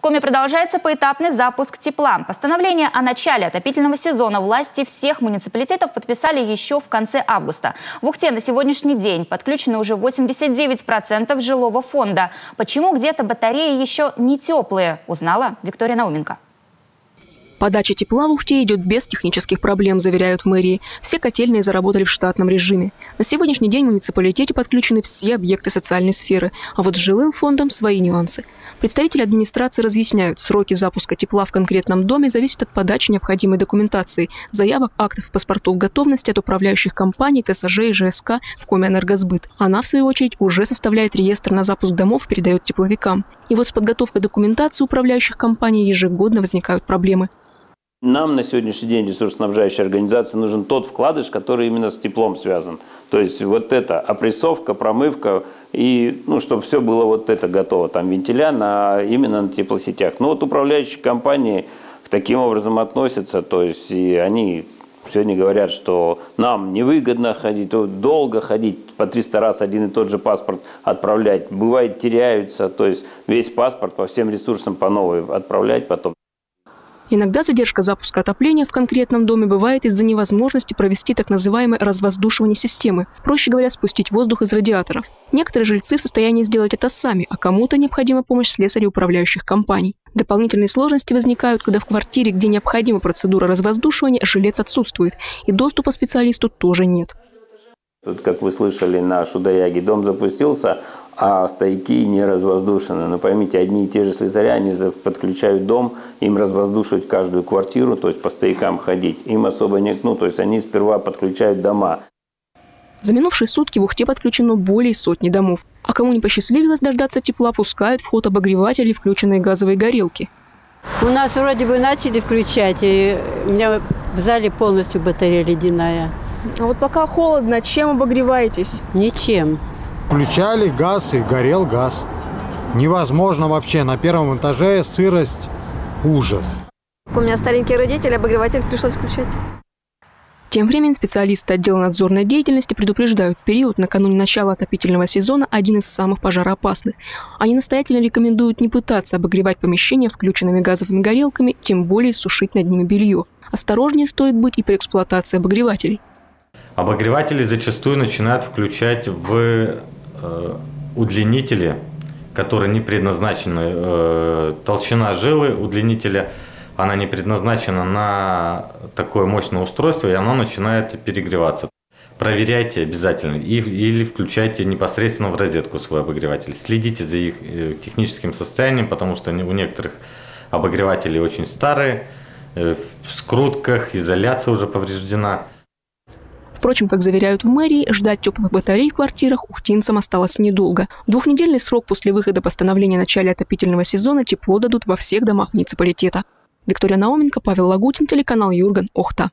Коми продолжается поэтапный запуск тепла. Постановление о начале отопительного сезона власти всех муниципалитетов подписали еще в конце августа. В Ухте на сегодняшний день подключено уже 89% жилого фонда. Почему где-то батареи еще не теплые, узнала Виктория Науменко. Подача тепла в Ухте идет без технических проблем, заверяют в мэрии. Все котельные заработали в штатном режиме. На сегодняшний день в муниципалитете подключены все объекты социальной сферы, а вот с жилым фондом свои нюансы. Представители администрации разъясняют, сроки запуска тепла в конкретном доме зависят от подачи необходимой документации, заявок, актов, паспортов готовности от управляющих компаний, ТСЖ и ЖСК в Коми-Энергосбыт. Она, в свою очередь, уже составляет реестр на запуск домов и передает тепловикам. И вот с подготовкой документации управляющих компаний ежегодно возникают проблемы. Нам на сегодняшний день ресурсоснабжающей организации нужен тот вкладыш, который именно с теплом связан. То есть вот это опрессовка, промывка и чтобы все было вот это готово. Там вентиля именно на теплосетях. Но вот управляющие компании таким образом относятся. То есть и они сегодня говорят, что нам невыгодно ходить, долго ходить, по 300 раз один и тот же паспорт отправлять. Бывает теряются, то есть весь паспорт по всем ресурсам по новой отправлять потом. Иногда задержка запуска отопления в конкретном доме бывает из-за невозможности провести так называемое развоздушивание системы, проще говоря, спустить воздух из радиаторов. Некоторые жильцы в состоянии сделать это сами, а кому-то необходима помощь слесарей управляющих компаний. Дополнительные сложности возникают, когда в квартире, где необходима процедура развоздушивания, жилец отсутствует, и доступа специалисту тоже нет. Тут, как вы слышали, на Шудаяге дом запустился, а стояки не развоздушены. Но поймите, одни и те же слесаря, они подключают дом, им развоздушивать каждую квартиру, то есть по стоякам ходить. Им особо не, то есть они сперва подключают дома. За минувшие сутки в Ухте подключено более сотни домов. А кому не посчастливилось дождаться тепла, пускают в ход обогреватели и включенные газовые горелки. У нас вроде бы начали включать, и у меня в зале полностью батарея ледяная. А вот пока холодно, чем обогреваетесь? Ничем. Включали газ и горел газ. Невозможно вообще. На первом этаже сырость, ужас. У меня старенькие родители, обогреватель пришлось включать. Тем временем специалисты отдела надзорной деятельности предупреждают, период накануне начала отопительного сезона один из самых пожароопасных. Они настоятельно рекомендуют не пытаться обогревать помещения включенными газовыми горелками, тем более сушить над ними белье. Осторожнее стоит быть и при эксплуатации обогревателей. Обогреватели зачастую начинают включать в удлинители, которые не предназначены. Толщина жилы удлинителя, она не предназначена на такое мощное устройство, и оно начинает перегреваться. Проверяйте обязательно или включайте непосредственно в розетку свой обогреватель. Следите за их техническим состоянием, потому что у некоторых обогревателей очень старые, в скрутках, изоляция уже повреждена. Впрочем, как заверяют в мэрии, ждать теплых батарей в квартирах ухтинцам осталось недолго. В двухнедельный срок после выхода постановления о начале отопительного сезона тепло дадут во всех домах муниципалитета. Виктория Науменко, Павел Лагутин, телеканал Юрган, Ухта.